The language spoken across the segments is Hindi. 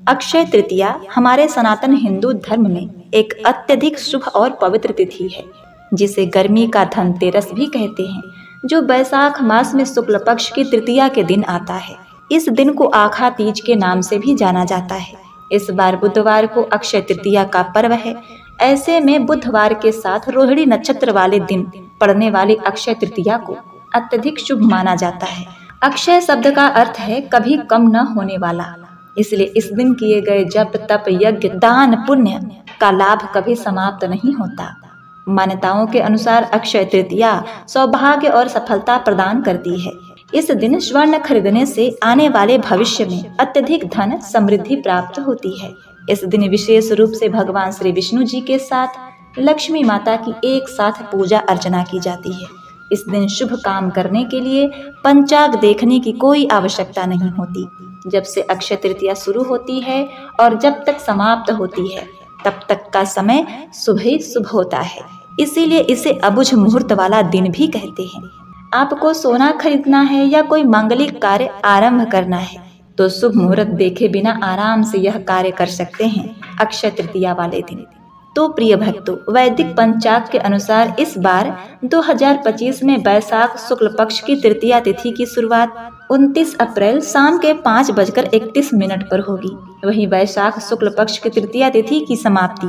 अक्षय तृतीया हमारे सनातन हिंदू धर्म में एक अत्यधिक शुभ और पवित्र तिथि है, जिसे गर्मी का धनतेरस भी कहते हैं, जो बैसाख मास में शुक्ल पक्ष की तृतीया के दिन आता है। इस दिन को आखा तीज के नाम से भी जाना जाता है। इस बार बुधवार को अक्षय तृतीया का पर्व है। ऐसे में बुधवार के साथ रोहिणी नक्षत्र वाले दिन पड़ने वाली अक्षय तृतीया को अत्यधिक शुभ माना जाता है। अक्षय शब्द का अर्थ है कभी कम न होने वाला, इसलिए इस दिन किए गए जप तप यज्ञ दान पुण्य का लाभ कभी समाप्त नहीं होता। मान्यताओं के अनुसार अक्षय तृतीया सौभाग्य और सफलता प्रदान करती है। इस दिन स्वर्ण खरीदने से आने वाले भविष्य में अत्यधिक धन समृद्धि प्राप्त होती है। इस दिन विशेष रूप से भगवान श्री विष्णु जी के साथ लक्ष्मी माता की एक साथ पूजा अर्चना की जाती है। इस दिन शुभ काम करने के लिए पंचांग देखने की कोई आवश्यकता नहीं होती। जब से अक्षय तृतीया शुरू होती है और जब तक समाप्त होती है, तब तक का समय शुभ ही शुभ होता है। इसीलिए इसे अबुझ मुहूर्त वाला दिन भी कहते हैं। आपको सोना खरीदना है या कोई मांगलिक कार्य आरंभ करना है तो शुभ मुहूर्त देखे बिना आराम से यह कार्य कर सकते हैं अक्षय तृतीया वाले दिन। तो प्रिय भक्तों, वैदिक पंचांग के अनुसार इस बार 2025 में बैसाख शुक्ल पक्ष की तृतीया तिथि की शुरुआत 29 अप्रैल शाम के 5:31 पर होगी। वहीं बैसाख शुक्ल पक्ष की तृतीया तिथि की समाप्ति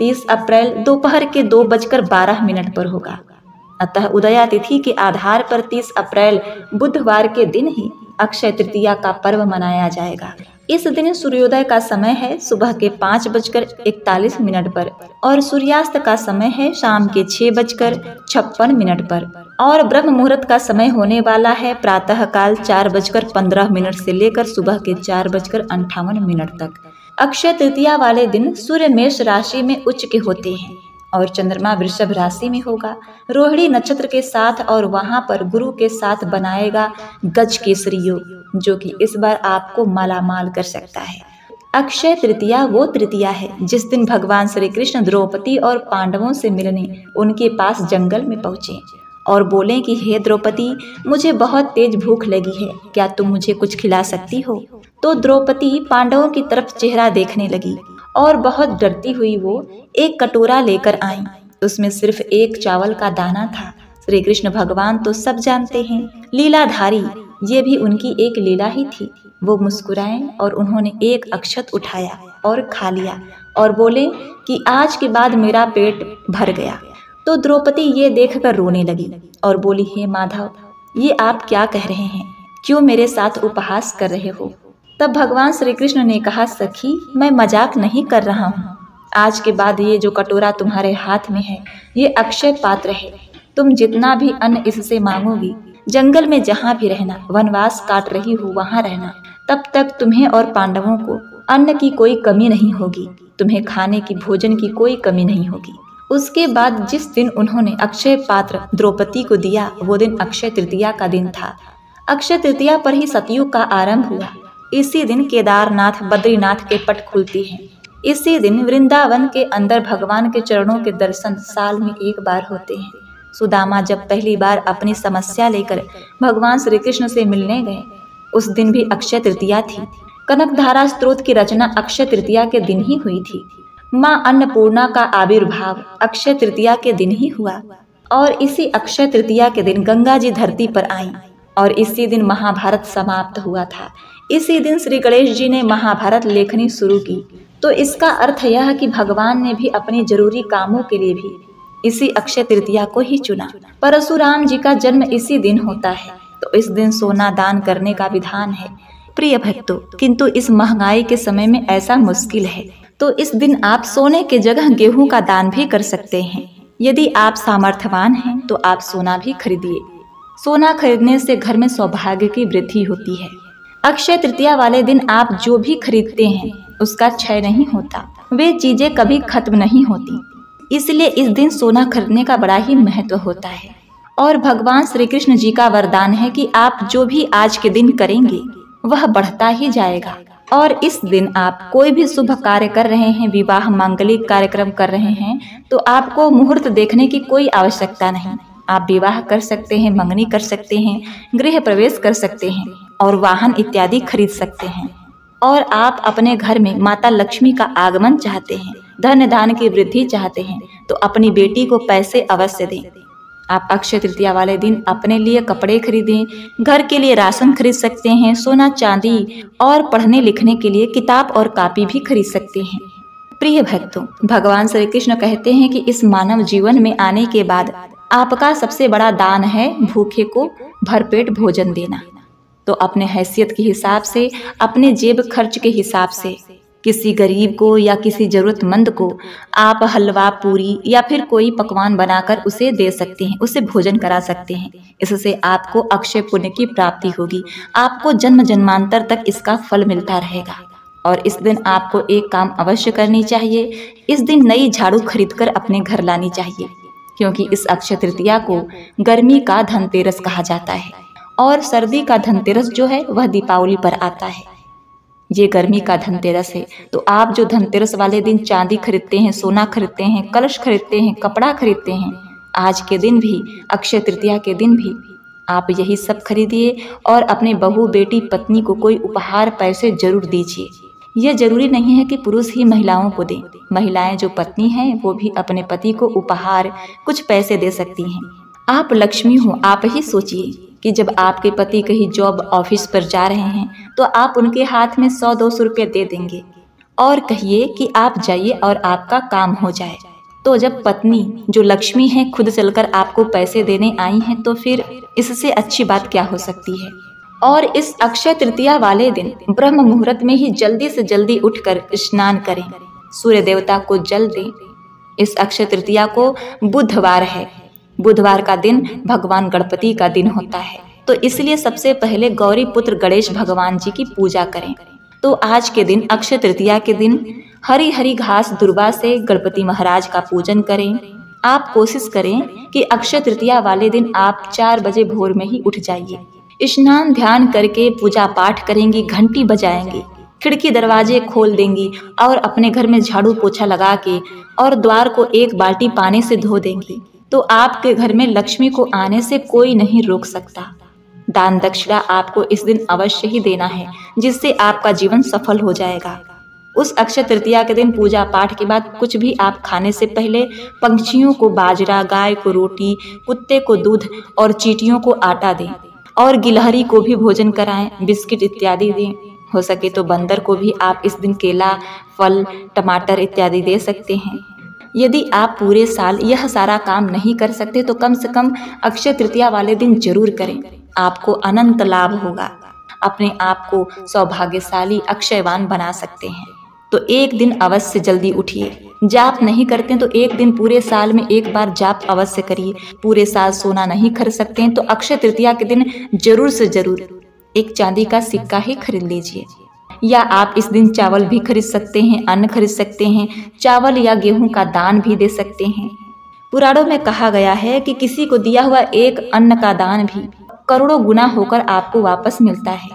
30 अप्रैल दोपहर के 2:12 पर होगा। अतः उदया तिथि के आधार पर 30 अप्रैल बुधवार के दिन ही अक्षय तृतीया का पर्व मनाया जाएगा। इस दिन सूर्योदय का समय है सुबह के 5:41 पर और सूर्यास्त का समय है शाम के 6:56 पर और ब्रह्म मुहूर्त का समय होने वाला है प्रातः काल 4:15 से लेकर सुबह के 4:58 तक। अक्षय तृतीया वाले दिन सूर्य मेष राशि में उच्च के होते हैं और चंद्रमा वृषभ राशि में होगा रोहिणी नक्षत्र के साथ, और वहां पर गुरु के साथ बनाएगा गज केसरी योग, जो कि इस बार आपको मालामाल कर सकता है। अक्षय तृतीया वो तृतीया है जिस दिन भगवान श्री कृष्ण द्रौपदी और पांडवों से मिलने उनके पास जंगल में पहुंचे और बोले कि हे द्रौपदी, मुझे बहुत तेज भूख लगी है, क्या तुम मुझे कुछ खिला सकती हो? तो द्रौपदी पांडवों की तरफ चेहरा देखने लगी और बहुत डरती हुई वो एक कटोरा लेकर आई। उसमें सिर्फ एक चावल का दाना था। श्री कृष्ण भगवान तो सब जानते हैं, लीलाधारी, ये भी उनकी एक लीला ही थी। वो मुस्कुराए और उन्होंने एक अक्षत उठाया और खा लिया और बोले कि आज के बाद मेरा पेट भर गया। तो द्रौपदी ये देखकर रोने लगी और बोली, हे माधव, ये आप क्या कह रहे हैं? क्यों मेरे साथ उपहास कर रहे हो? तब भगवान श्री कृष्ण ने कहा, सखी, मैं मजाक नहीं कर रहा हूँ। आज के बाद ये जो कटोरा तुम्हारे हाथ में है, ये अक्षय पात्र है। तुम जितना भी अन्न इससे मांगोगी, जंगल में जहाँ भी रहना, वनवास काट रही हो वहाँ रहना, तब तक तुम्हें और पांडवों को अन्न की कोई कमी नहीं होगी। तुम्हें खाने की, भोजन की कोई कमी नहीं होगी। उसके बाद जिस दिन उन्होंने अक्षय पात्र द्रौपदी को दिया, वो दिन अक्षय तृतीया का दिन था। अक्षय तृतीया पर ही सतयुग का आरंभ हुआ। इसी दिन केदारनाथ, बद्रीनाथ के पट खुलती हैं। इसी दिन वृंदावन के अंदर भगवान के चरणों के दर्शन साल में एक बार होते हैं। सुदामा जब पहली बार अपनी समस्या लेकर भगवान श्री कृष्ण से मिलने गए, उस दिन भी अक्षय तृतीया थी। कनकधारा स्तोत्र की रचना अक्षय तृतीया के दिन ही हुई थी। माँ अन्नपूर्णा का आविर्भाव अक्षय तृतीया के दिन ही हुआ और इसी अक्षय तृतीया के दिन गंगा जी धरती पर आई और इसी दिन महाभारत समाप्त हुआ था। इसी दिन श्री गणेश जी ने महाभारत लेखनी शुरू की। तो इसका अर्थ यह कि भगवान ने भी अपने जरूरी कामों के लिए भी इसी अक्षय तृतीया को ही चुना। परशुराम जी का जन्म इसी दिन होता है, तो इस दिन सोना दान करने का विधान है। प्रिय भक्तों, किंतु इस महंगाई के समय में ऐसा मुश्किल है, तो इस दिन आप सोने के जगह गेहूं का दान भी कर सकते हैं। यदि आप सामर्थ्यवान हैं तो आप सोना भी खरीदिए। सोना खरीदने से घर में सौभाग्य की वृद्धि होती है। अक्षय तृतीया वाले दिन आप जो भी खरीदते हैं उसका क्षय नहीं होता, वे चीजें कभी खत्म नहीं होती। इसलिए इस दिन सोना खरीदने का बड़ा ही महत्व होता है। और भगवान श्री कृष्ण जी का वरदान है कि आप जो भी आज के दिन करेंगे वह बढ़ता ही जाएगा। और इस दिन आप कोई भी शुभ कार्य कर रहे हैं, विवाह मांगलिक कार्यक्रम कर रहे हैं, तो आपको मुहूर्त देखने की कोई आवश्यकता नहीं। आप विवाह कर सकते हैं, मंगनी कर सकते हैं, गृह प्रवेश कर सकते हैं और वाहन इत्यादि खरीद सकते हैं। और आप अपने घर में माता लक्ष्मी का आगमन चाहते हैं, धन धान की वृद्धि चाहते हैं, तो अपनी बेटी को पैसे अवश्य दें। आप अक्षय तृतीया वाले दिन अपने लिए कपड़े खरीदें, घर के लिए राशन खरीद सकते हैं, सोना चांदी और पढ़ने लिखने के लिए किताब और कॉपी भी खरीद सकते हैं। प्रिय भक्तों, भगवान श्री कृष्ण कहते हैं कि इस मानव जीवन में आने के बाद आपका सबसे बड़ा दान है भूखे को भरपेट भोजन देना। तो अपने हैसियत के हिसाब से, अपने जेब खर्च के हिसाब से किसी गरीब को या किसी जरूरतमंद को आप हलवा, पूरी या फिर कोई पकवान बनाकर उसे दे सकते हैं, उसे भोजन करा सकते हैं। इससे आपको अक्षय पुण्य की प्राप्ति होगी, आपको जन्म जन्मांतर तक इसका फल मिलता रहेगा। और इस दिन आपको एक काम अवश्य करनी चाहिए, इस दिन नई झाड़ू खरीदकर अपने घर लानी चाहिए, क्योंकि इस अक्षय तृतीया को गर्मी का धनतेरस कहा जाता है और सर्दी का धनतेरस जो है वह दीपावली पर आता है। ये गर्मी का धनतेरस है, तो आप जो धनतेरस वाले दिन चांदी खरीदते हैं, सोना खरीदते हैं, कलश खरीदते हैं, कपड़ा खरीदते हैं, आज के दिन भी, अक्षय तृतीया के दिन भी आप यही सब खरीदिए और अपने बहू, बेटी, पत्नी को कोई उपहार पैसे जरूर दीजिए। यह जरूरी नहीं है कि पुरुष ही महिलाओं को दें, महिलाएं जो पत्नी हैं वो भी अपने पति को उपहार कुछ पैसे दे सकती हैं। आप लक्ष्मी हो, आप ही सोचिए कि जब आपके पति कहीं जॉब ऑफिस पर जा रहे हैं तो आप उनके हाथ में 100-200 रुपये दे देंगे और कहिए कि आप जाइए और आपका काम हो जाए। तो जब पत्नी जो लक्ष्मी है खुद चलकर आपको पैसे देने आई हैं, तो फिर इससे अच्छी बात क्या हो सकती है। और इस अक्षय तृतीया वाले दिन ब्रह्म मुहूर्त में ही जल्दी से जल्दी उठकर स्नान करें, सूर्य देवता को जल दें। इस अक्षय तृतीया को बुधवार है, बुधवार का दिन भगवान गणपति का दिन होता है, तो इसलिए सबसे पहले गौरी पुत्र गणेश भगवान जी की पूजा करें। तो आज के दिन, अक्षय तृतीया के दिन, हरी हरी घास दुर्वा से गणपति महाराज का पूजन करें। आप कोशिश करें कि अक्षय तृतीया वाले दिन आप 4 बजे भोर में ही उठ जाइए, स्नान ध्यान करके पूजा पाठ करेंगी, घंटी बजाएंगी, खिड़की दरवाजे खोल देंगी और अपने घर में झाड़ू पोछा लगा के और द्वार को 1 बाल्टी पानी से धो देंगी, तो आपके घर में लक्ष्मी को आने से कोई नहीं रोक सकता। दान दक्षिणा आपको इस दिन अवश्य ही देना है, जिससे आपका जीवन सफल हो जाएगा। उस अक्षय तृतीया के दिन पूजा पाठ के बाद कुछ भी आप खाने से पहले पंछियों को बाजरा, गाय को रोटी, कुत्ते को दूध और चींटियों को आटा दें और गिलहरी को भी भोजन कराएं, बिस्किट इत्यादि दें। हो सके तो बंदर को भी आप इस दिन केला, फल, टमाटर इत्यादि दे सकते हैं। यदि आप पूरे साल यह सारा काम नहीं कर सकते तो कम से कम अक्षय तृतीया वाले दिन जरूर करें, आपको अनंत लाभ होगा। अपने आप को सौभाग्यशाली, अक्षयवान बना सकते हैं। तो एक दिन अवश्य जल्दी उठिए। जाप नहीं करते तो एक दिन पूरे साल में एक बार जाप अवश्य करिए। पूरे साल सोना नहीं खरीद सकते हैं तो अक्षय तृतीया के दिन जरूर से जरूर एक चांदी का सिक्का ही खरीद लीजिए, या आप इस दिन चावल भी खरीद सकते हैं, अन्न खरीद सकते हैं, चावल या गेहूं का दान भी दे सकते हैं। पुराणों में कहा गया है कि किसी को दिया हुआ एक अन्न का दान भी करोड़ों गुना होकर आपको वापस मिलता है,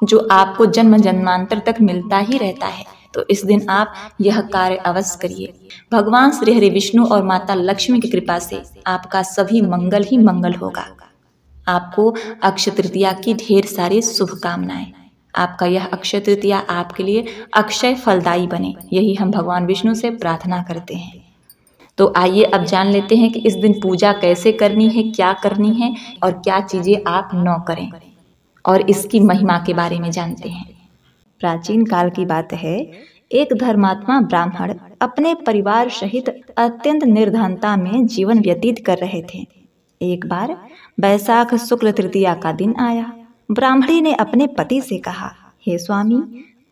जो आपको जन्म जन्मांतर तक मिलता ही रहता है। तो इस दिन आप यह कार्य अवश्य करिए। भगवान श्री हरि विष्णु और माता लक्ष्मी की कृपा से आपका सभी मंगल ही मंगल होगा। आपको अक्षय तृतीया की ढेर सारी शुभकामनाएं। आपका यह अक्षय तृतीया आपके लिए अक्षय फलदायी बने, यही हम भगवान विष्णु से प्रार्थना करते हैं। तो आइए अब जान लेते हैं कि इस दिन पूजा कैसे करनी है, क्या करनी है और क्या चीजें आप न करें, और इसकी महिमा के बारे में जानते हैं। प्राचीन काल की बात है, एक धर्मात्मा ब्राह्मण अपने परिवार सहित अत्यंत निर्धनता में जीवन व्यतीत कर रहे थे। एक बार बैसाख शुक्ल तृतीया का दिन आया। ब्राह्मणी ने अपने पति से कहा, हे स्वामी,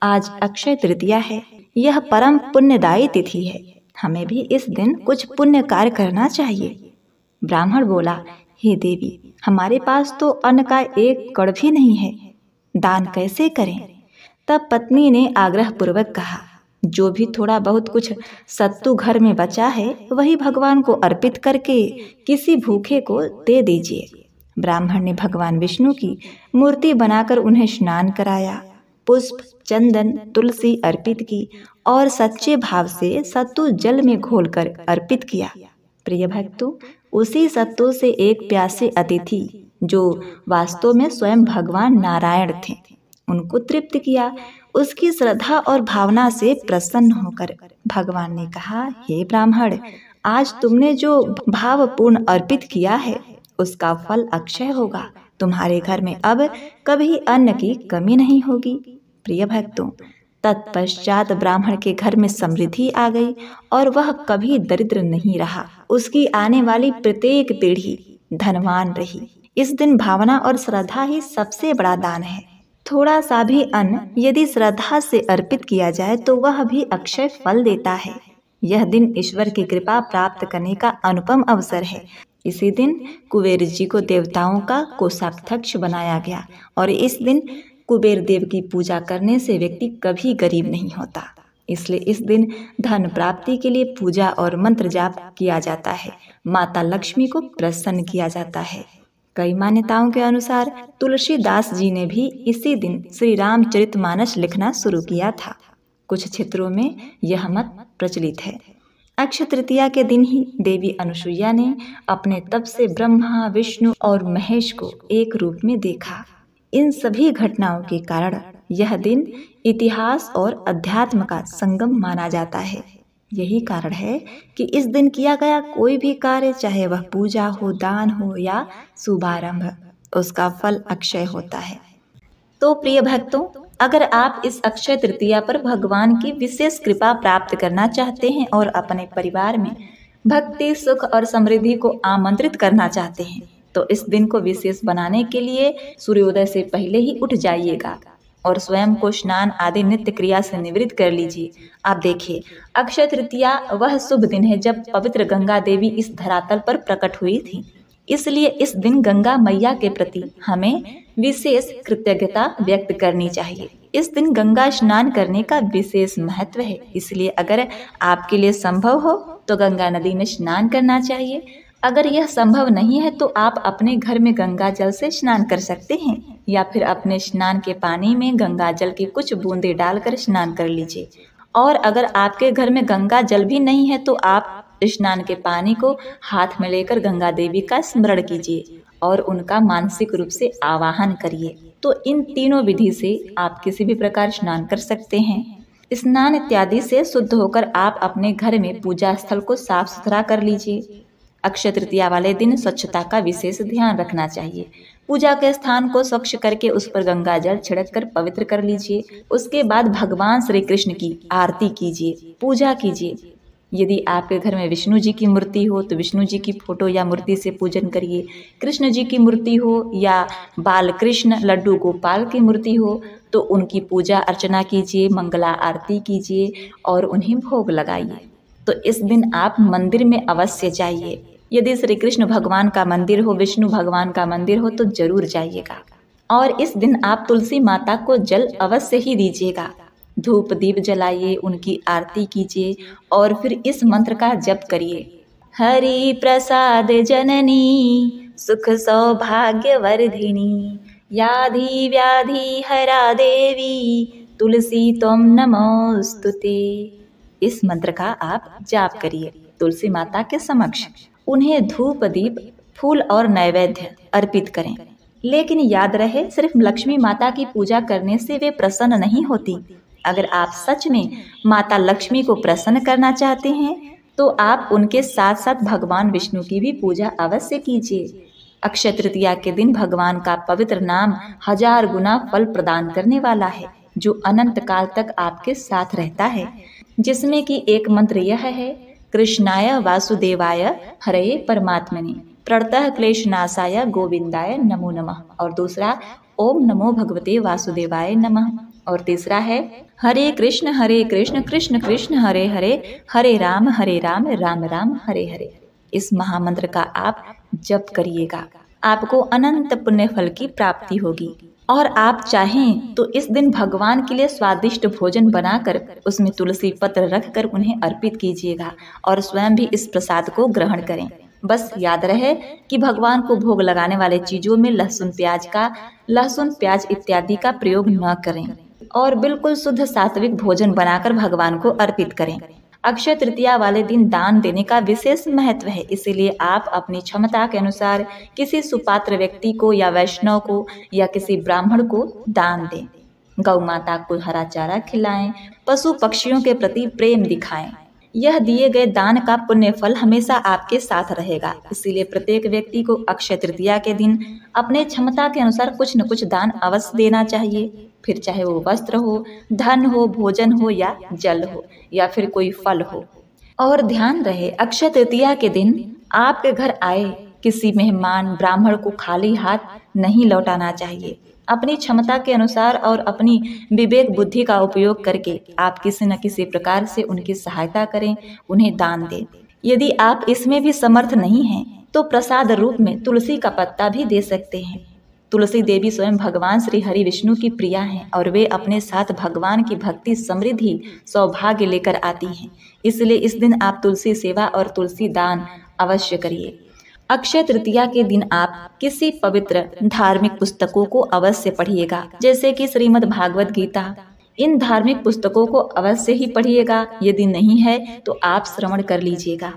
आज अक्षय तृतीया है, यह परम पुण्यदायी तिथि है, हमें भी इस दिन कुछ पुण्य कार्य करना चाहिए। ब्राह्मण बोला, हे देवी, हमारे पास तो अन्न का एक कण भी नहीं है, दान कैसे करें? तब पत्नी ने आग्रह पूर्वक कहा, जो भी थोड़ा बहुत कुछ सत्तू घर में बचा है वही भगवान को अर्पित करके किसी भूखे को दे दीजिए। ब्राह्मण ने भगवान विष्णु की मूर्ति बनाकर उन्हें स्नान कराया, पुष्प, चंदन, तुलसी अर्पित की और सच्चे भाव से सत्तू जल में घोलकर अर्पित किया। प्रिय भक्तों, उसी सत्तू से एक प्यासे अतिथि, जो वास्तव में स्वयं भगवान नारायण थे, उनको तृप्त किया। उसकी श्रद्धा और भावना से प्रसन्न होकर भगवान ने कहा, हे ब्राह्मण, आज तुमने जो भावपूर्ण अर्पित किया है उसका फल अक्षय होगा। तुम्हारे घर में अब कभी अन्न की कमी नहीं होगी। प्रिय भक्तों, तत्पश्चात ब्राह्मण के घर में समृद्धि आ गई और वह कभी दरिद्र नहीं रहा। उसकी आने वाली प्रत्येक पीढ़ी धनवान रही। इस दिन भावना और श्रद्धा ही सबसे बड़ा दान है। थोड़ा सा भी अन्न यदि श्रद्धा से अर्पित किया जाए तो वह भी अक्षय फल देता है। यह दिन ईश्वर की कृपा प्राप्त करने का अनुपम अवसर है। इसी दिन कुबेर जी को देवताओं का कोषाध्यक्ष बनाया गया और इस दिन कुबेर देव की पूजा करने से व्यक्ति कभी गरीब नहीं होता। इसलिए इस दिन धन प्राप्ति के लिए पूजा और मंत्र जाप किया जाता है। माता लक्ष्मी को प्रसन्न किया जाता है। कई मान्यताओं के अनुसार तुलसीदास जी ने भी इसी दिन श्री रामचरितमानस लिखना शुरू किया था। कुछ क्षेत्रों में यह मत प्रचलित है। अक्षय तृतीया के दिन ही देवी अनुसुईया ने अपने तप से ब्रह्मा, विष्णु और महेश को एक रूप में देखा। इन सभी घटनाओं के कारण यह दिन इतिहास और अध्यात्म का संगम माना जाता है। यही कारण है कि इस दिन किया गया कोई भी कार्य, चाहे वह पूजा हो, दान हो या शुभारंभ, उसका फल अक्षय होता है। तो प्रिय भक्तों, अगर आप इस अक्षय तृतीया पर भगवान की विशेष कृपा प्राप्त करना चाहते हैं और अपने परिवार में भक्ति, सुख और समृद्धि को आमंत्रित करना चाहते हैं तो इस दिन को विशेष बनाने के लिए सूर्योदय से पहले ही उठ जाइएगा और स्वयं को स्नान आदि नित्य क्रिया से निवृत्त कर लीजिए। आप देखिए, अक्षय तृतीया वह शुभ दिन है जब पवित्र गंगा देवी इस धरातल पर प्रकट हुई थी। इसलिए इस दिन गंगा मैया के प्रति हमें विशेष कृतज्ञता व्यक्त करनी चाहिए। इस दिन गंगा स्नान करने का विशेष महत्व है। इसलिए अगर आपके लिए संभव हो तो गंगा नदी में स्नान करना चाहिए। अगर यह संभव नहीं है तो आप अपने घर में गंगा जल से स्नान कर सकते हैं या फिर अपने स्नान के पानी में गंगा जल की कुछ बूंदें डालकर स्नान कर लीजिए। और अगर आपके घर में गंगा जल भी नहीं है तो आप स्नान के पानी को हाथ में लेकर गंगा देवी का स्मरण कीजिए और उनका मानसिक रूप से आवाहन करिए। तो इन तीनों विधि से आप किसी भी प्रकार स्नान कर सकते हैं। स्नान इत्यादि से शुद्ध होकर आप अपने घर में पूजा स्थल को साफ सुथरा कर लीजिए। अक्षय तृतीया वाले दिन स्वच्छता का विशेष ध्यान रखना चाहिए। पूजा के स्थान को स्वच्छ करके उस पर गंगा जल छिड़क कर पवित्र कर लीजिए। उसके बाद भगवान श्री कृष्ण की आरती कीजिए, पूजा कीजिए। यदि आपके घर में विष्णु जी की मूर्ति हो तो विष्णु जी की फोटो या मूर्ति से पूजन करिए। कृष्ण जी की मूर्ति हो या बाल कृष्ण, लड्डू गोपाल की मूर्ति हो तो उनकी पूजा अर्चना कीजिए, मंगला आरती कीजिए और उन्हें भोग लगाइए। तो इस दिन आप मंदिर में अवश्य जाइए। यदि श्री कृष्ण भगवान का मंदिर हो, विष्णु भगवान का मंदिर हो तो जरूर जाइएगा। और इस दिन आप तुलसी माता को जल अवश्य ही दीजिएगा। धूप दीप जलाइए, उनकी आरती कीजिए और फिर इस मंत्र का जप करिए। हरि प्रसाद जननी सुख सौभाग्य वर्धिनी याधि व्याधि हरा देवी तुलसी त्वं नमोस्तुते। इस मंत्र का आप जाप करिए तुलसी माता के समक्ष। उन्हें धूप दीप फूल और नैवेद्य अर्पित करें। लेकिन याद रहे, सिर्फ लक्ष्मी माता की पूजा करने से वे प्रसन्न नहीं होती। अगर आप सच में माता लक्ष्मी को प्रसन्न करना चाहते हैं तो आप उनके साथ साथ भगवान विष्णु की भी पूजा अवश्य कीजिए। अक्षय तृतीया के दिन भगवान का पवित्र नाम 1000 गुना फल प्रदान करने वाला है, जो अनंत काल तक आपके साथ रहता है। जिसमें कि एक मंत्र यह है, कृष्णाय वासुदेवाय हरे परमात्मने प्रणतः क्लेशनाशाय गोविंदाय नमो नमः, और दूसरा ओम नमो भगवते वासुदेवाय नमः, और तीसरा है हरे कृष्ण कृष्ण कृष्ण हरे हरे, हरे राम राम राम हरे हरे। इस महामंत्र का आप जप करिएगा, आपको अनंत पुण्य फल की प्राप्ति होगी। और आप चाहें तो इस दिन भगवान के लिए स्वादिष्ट भोजन बनाकर उसमें तुलसी पत्र रखकर उन्हें अर्पित कीजिएगा और स्वयं भी इस प्रसाद को ग्रहण करें। बस याद रहे कि भगवान को भोग लगाने वाले चीजों में लहसुन प्याज इत्यादि का प्रयोग न करें और बिल्कुल शुद्ध सात्विक भोजन बनाकर भगवान को अर्पित करें। अक्षय तृतीया वाले दिन दान देने का विशेष महत्व है, इसीलिए आप अपनी क्षमता के अनुसार किसी सुपात्र व्यक्ति को या वैष्णव को या किसी ब्राह्मण को दान दें। गौ माता को हरा चारा खिलाएं, पशु पक्षियों के प्रति प्रेम दिखाएं। यह दिए गए दान का पुण्य फल हमेशा आपके साथ रहेगा। इसीलिए प्रत्येक व्यक्ति को अक्षय तृतीया के दिन अपने क्षमता के अनुसार कुछ न कुछ दान अवश्य देना चाहिए। फिर चाहे वो वस्त्र हो, धन हो, भोजन हो या जल हो या फिर कोई फल हो। और ध्यान रहे, अक्षय तृतीया के दिन आपके घर आए किसी मेहमान ब्राह्मण को खाली हाथ नहीं लौटाना चाहिए। अपनी क्षमता के अनुसार और अपनी विवेक बुद्धि का उपयोग करके आप किसी न किसी प्रकार से उनकी सहायता करें, उन्हें दान दें। यदि आप इसमें भी समर्थ नहीं हैं तो प्रसाद रूप में तुलसी का पत्ता भी दे सकते हैं। तुलसी देवी स्वयं भगवान श्री हरि विष्णु की प्रिया हैं और वे अपने साथ भगवान की भक्ति, समृद्धि, सौभाग्य लेकर आती हैं। इसलिए इस दिन आप तुलसी सेवा और तुलसी दान अवश्य करिए। अक्षय तृतीया के दिन आप किसी पवित्र धार्मिक पुस्तकों को अवश्य पढ़िएगा, जैसे कि श्रीमद् भागवत गीता। इन धार्मिक पुस्तकों को अवश्य ही पढ़िएगा। यदि नहीं है तो आप श्रवण कर लीजिएगा।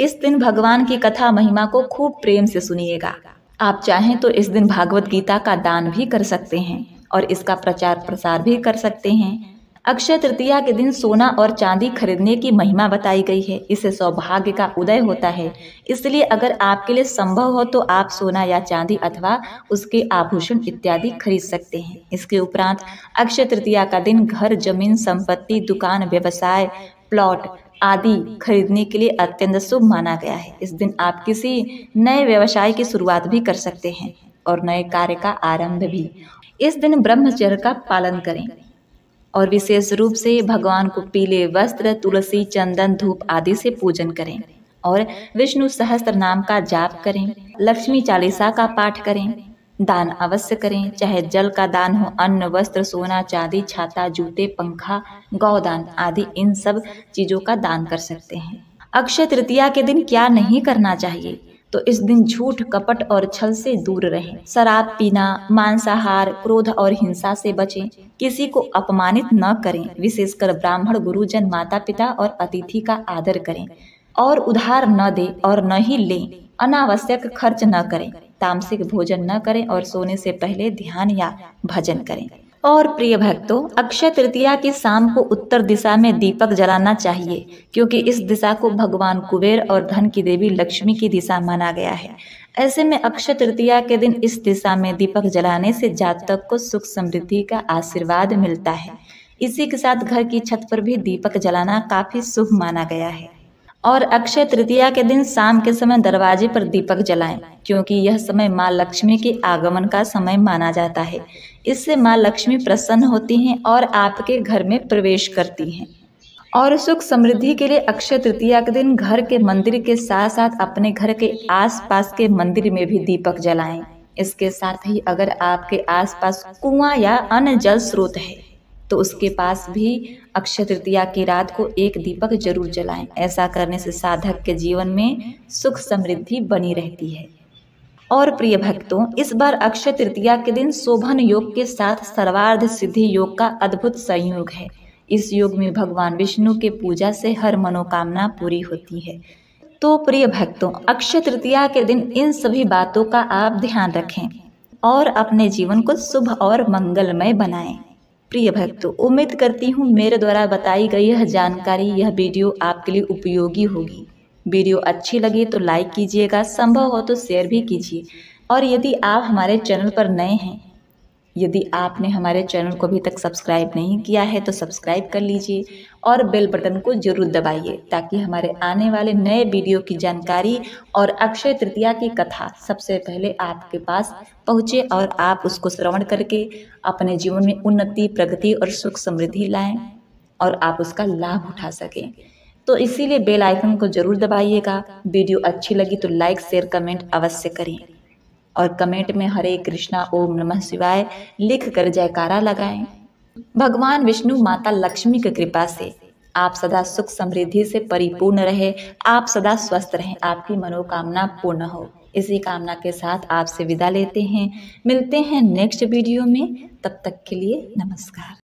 इस दिन भगवान की कथा महिमा को खूब प्रेम से सुनिएगा। आप चाहें तो इस दिन भागवत गीता का दान भी कर सकते हैं और इसका प्रचार प्रसार भी कर सकते हैं। अक्षय तृतीया के दिन सोना और चांदी खरीदने की महिमा बताई गई है। इससे सौभाग्य का उदय होता है। इसलिए अगर आपके लिए संभव हो तो आप सोना या चांदी अथवा उसके आभूषण इत्यादि खरीद सकते हैं। इसके उपरांत अक्षय तृतीया का दिन घर, जमीन, संपत्ति, दुकान, व्यवसाय, प्लॉट आदि खरीदने के लिए अत्यंत शुभ माना गया है। इस दिन आप किसी नए व्यवसाय की शुरुआत भी कर सकते हैं और नए कार्य का आरंभ भी। इस दिन ब्रह्मचर्य का पालन करें और विशेष रूप से भगवान को पीले वस्त्र, तुलसी, चंदन, धूप आदि से पूजन करें और विष्णु सहस्त्र नाम का जाप करें। लक्ष्मी चालीसा का पाठ करें। दान अवश्य करें, चाहे जल का दान हो, अन्न, वस्त्र, सोना, चांदी, छाता, जूते, पंखा, गौदान आदि इन सब चीजों का दान कर सकते हैं। अक्षय तृतीया के दिन क्या नहीं करना चाहिए? तो इस दिन झूठ, कपट और छल से दूर रहें। शराब पीना, मांसाहार, क्रोध और हिंसा से बचें। किसी को अपमानित न करें। विशेषकर ब्राह्मण, गुरुजन, माता पिता और अतिथि का आदर करें और उधार न दें और न ही लें। अनावश्यक खर्च न करें। तामसिक भोजन न करें और सोने से पहले ध्यान या भजन करें। और प्रिय भक्तों, अक्षय तृतीया की शाम को उत्तर दिशा में दीपक जलाना चाहिए, क्योंकि इस दिशा को भगवान कुबेर और धन की देवी लक्ष्मी की दिशा माना गया है। ऐसे में अक्षय तृतीया के दिन इस दिशा में दीपक जलाने से जातक को सुख समृद्धि का आशीर्वाद मिलता है। इसी के साथ घर की छत पर भी दीपक जलाना काफी शुभ माना गया है। और अक्षय तृतीया के दिन शाम के समय दरवाजे पर दीपक जलाएं, क्योंकि यह समय माँ लक्ष्मी के आगमन का समय माना जाता है। इससे माँ लक्ष्मी प्रसन्न होती हैं और आपके घर में प्रवेश करती हैं। और सुख समृद्धि के लिए अक्षय तृतीया के दिन घर के मंदिर के साथ साथ अपने घर के आसपास के मंदिर में भी दीपक जलाएं। इसके साथ ही अगर आपके आसपास कुआं या अन्य जल स्रोत है तो उसके पास भी अक्षय तृतीया की रात को एक दीपक जरूर जलाएं। ऐसा करने से साधक के जीवन में सुख समृद्धि बनी रहती है। और प्रिय भक्तों, इस बार अक्षय तृतीया के दिन शोभन योग के साथ सर्वार्थ सिद्धि योग का अद्भुत संयोग है। इस योग में भगवान विष्णु के पूजा से हर मनोकामना पूरी होती है। तो प्रिय भक्तों, अक्षय तृतीया के दिन इन सभी बातों का आप ध्यान रखें और अपने जीवन को शुभ और मंगलमय बनाएं। प्रिय भक्तों, उम्मीद करती हूँ मेरे द्वारा बताई गई यह जानकारी, यह वीडियो आपके लिए उपयोगी होगी। वीडियो अच्छी लगी तो लाइक कीजिएगा, संभव हो तो शेयर भी कीजिए। और यदि आप हमारे चैनल पर नए हैं, यदि आपने हमारे चैनल को अभी तक सब्सक्राइब नहीं किया है तो सब्सक्राइब कर लीजिए और बेल बटन को जरूर दबाइए, ताकि हमारे आने वाले नए वीडियो की जानकारी और अक्षय तृतीया की कथा सबसे पहले आपके पास पहुँचे और आप उसको श्रवण करके अपने जीवन में उन्नति, प्रगति और सुख समृद्धि लाएं और आप उसका लाभ उठा सकें। तो इसीलिए बेल आइकन को जरूर दबाइएगा। वीडियो अच्छी लगी तो लाइक, शेयर, कमेंट अवश्य करें और कमेंट में हरे कृष्णा, ओम नमः शिवाय लिख कर जयकारा लगाएं। भगवान विष्णु, माता लक्ष्मी की कृपा से आप सदा सुख समृद्धि से परिपूर्ण रहे, आप सदा स्वस्थ रहें, आपकी मनोकामना पूर्ण हो। इसी कामना के साथ आपसे विदा लेते हैं। मिलते हैं नेक्स्ट वीडियो में। तब तक के लिए नमस्कार।